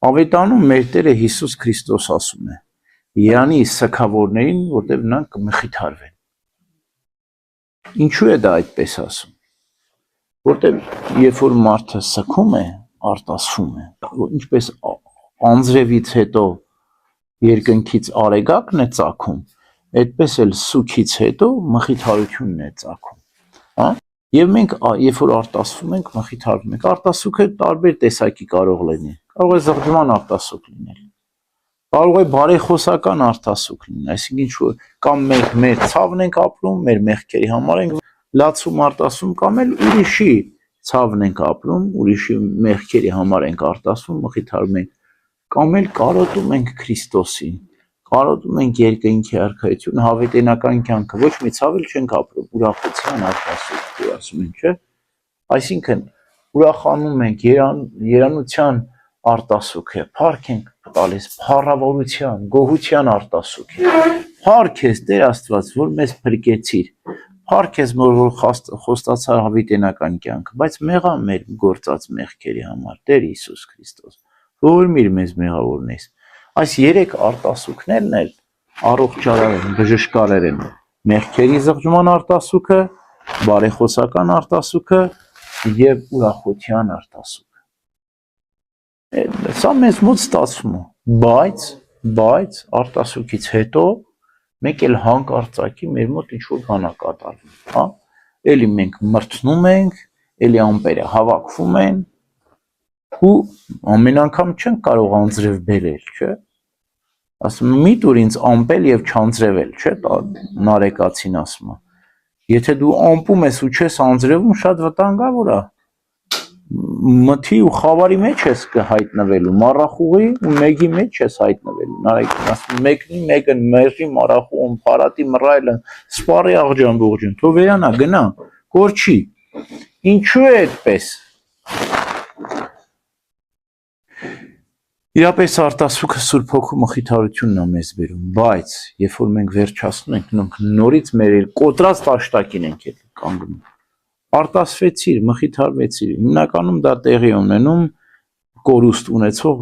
Ավետանում մեր Տերը Հիսուս Քրիստոս ասում է. Երանի սքավորներին, որտեղ նրանք կմխիթարվեն։ Ինչու է դա այդպես ասում։ Որտեղ երբ որ մարդը սքում է, արտասվում է, ինչպես անձրևից հետո երկնքից արեգակն է ծագում, այդպես էլ սուքից հետո մխիթարությունն է ծագում, հա։ Եվ մենք երբ որ արտասվում ենք, մխիթարվում ենք, արտասուքը տարբեր տեսակի կարող լինի, կարող է զղջման արտասուք լինել, կարող է բարեխոսական արտասուք լինել, այսինքն ինչ-որ կամ մենք մեր ցավն ենք ապրում, մեր մեղքերի համար ենք լացում արտասում, կամ էլ ուրիշի ցավն ենք ապրում, ուրիշի մեղքերի համար ենք արտասում, մխիթարում ենք, կամ էլ կարոտում ենք Քրիստոսին, կարոտում ենք երկնքի արքայությունը, հավիտենական կյանքը, ոչ մի ցավ էլ չենք ապրում, ուրախության արտասուք ասում են, չէ՞։ Այսինքն ուրախանում ենք, երանության արտասուք է, փառք ենք տալիս, փառավորության, գոհության արտասուք է։ Փառք ես Տեր Աստված, որ մեզ փրկեցիր, փառք ես, որ խոստացար հավիտենական կյանքը, բայց մեղա մեր գործած մեղքերի համար, Տեր Հիսուս Քրիստոս, ողորմիր մեզ մեղավորներից։ Այս երեք արտասուքներն էլ առողջարար են, բժշկարար են, մեղքերի զղջման արտասուքը, բարեխոսական արտասուքը եւ ուրախության արտասուքը։ Սա մեզ մոտ ստացվում է, բայց արտասուքից հետո մենք էլ հանկարծակի մեր մոտ ինչ-որ բան է կատարվում, հա։ Էլի մենք մրցնում ենք, էլի ամպերը հավաքվում են ու ամեն անգամ չենք կարող անձրև բերել, չէ։ Ասում եմ մի տուր ինձ ամպել եւ չանձրևել, չէ, նարեկացին ասում է։ Եթե դու ամպում ես ու չես անձրևում, շատ վտանգավոր է։ Մթի ու խավարի մեջ ես կհայտնվելու, մառախուղի ու մեգի մեջ ես հայտնվելու։ Նարեկին ասում մեկը մերժի մառախուղում, փարատի մռայլը, սպարի աղջան բողջին, թող վերանա, գնա, կորչի։ Ինչու է այդպես։ Իրապես արտասուքը Սուրբ Հոգու մխիթարությունն է մեզ բերում, բայց երբ որ մենք վերջացնում ենք, նորից մեր կոտրած տաշտակին ենք կանգնում։ Արտասվեցիր, մխիթարվեցիր, հիմնականում դա տեղի ունենում կորուստ ունեցող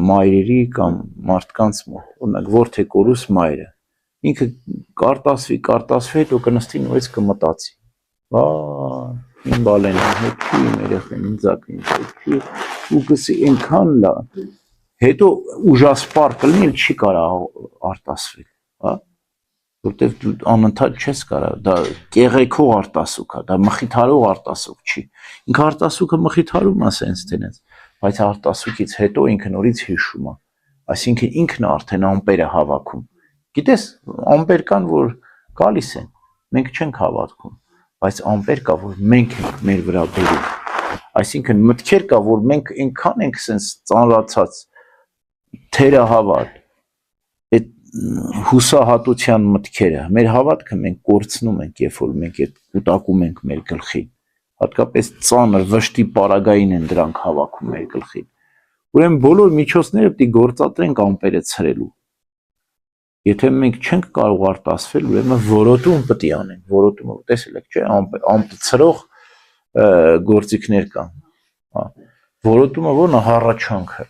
մայրերի կամ մարդկանց մոտ, օրինակ որդի կորուստ մայրը, ինքը կարտասվի, հետո կնստի նույնպես կմտածի, իմ բալեն հետքի, իմ երեխեն ինձակին հետքի, ու կսի ենքան լա, հետո ուժասպար կլինի, չի կարա արտասվել, որտև դու անընդհատ չես կարա, դա կեղեքող արտասուք է, դա մխիթարող արտասուք չի, ինքը արտասուքը մխիթարում է սենց տենեց, բայց արտասուքից հետո ինքը նորից հիշում է, այսինքն ինքն արդեն ամպերը հավաքում, գիտես, ամպեր կան, որ գալիս են, մենք չենք հավատքում, բայց ամպեր կա, որ մենք ենք մեր վրա բերում, այսինքն մտքեր կա, որ մենք այնքան ենք սենց ծանրացած, թերահավատ, այդ հուսահատության մտքերը, մեր հավատքը մենք կորցնում ենք, երբ որ մենք այդ կուտակում ենք մեր գլխին, հատկապես ծանր վշտի պարագային են դրանք հավաքում մեր գլխին, ուրեմն բոլոր միջոցները պիտի գործադրենք ամպերը ցրելու, եթե մենք չենք կարող արտասվել, ուրեմն որոտում պիտի անենք, որոտումը տեսել եք, չէ, ամպը ցրող գործիքներ կան, որոտումը ո՞րն է, հառաչանքը,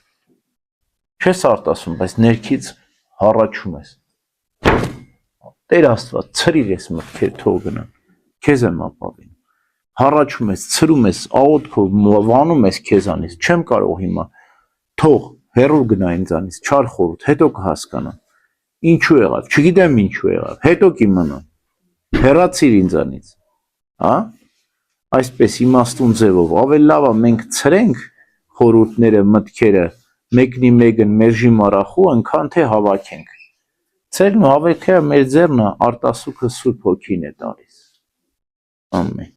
չես արտասում, բայց ներքից հառաչում ես, Տեր Աստված, ցրիր ես մտքեր թող գնան, քեզ եմ ապավինում, հառաչում ես, ցրում ես, աղոթքով վանում ես քեզանից, չեմ կարող հիմա, թող հեռու գնա ինձանից, չար խորհուրդ, հետո կհասկանամ, ինչու եղավ, չգիտեմ ինչու եղավ, հետո կիմանամ, հեռացիր ինձանից, հա, այսպես իմաստուն ձևով, ավելի լավ է մենք ցրենք խորհուրդները, մտքերը, մեկնի մեկն մերժի մառախու, այնքան թե հավաքենք, ցերն ու հավաքերը մեր ձեռն է, արտասուքը Սուրբ Հոգին է տալիս, ամեն։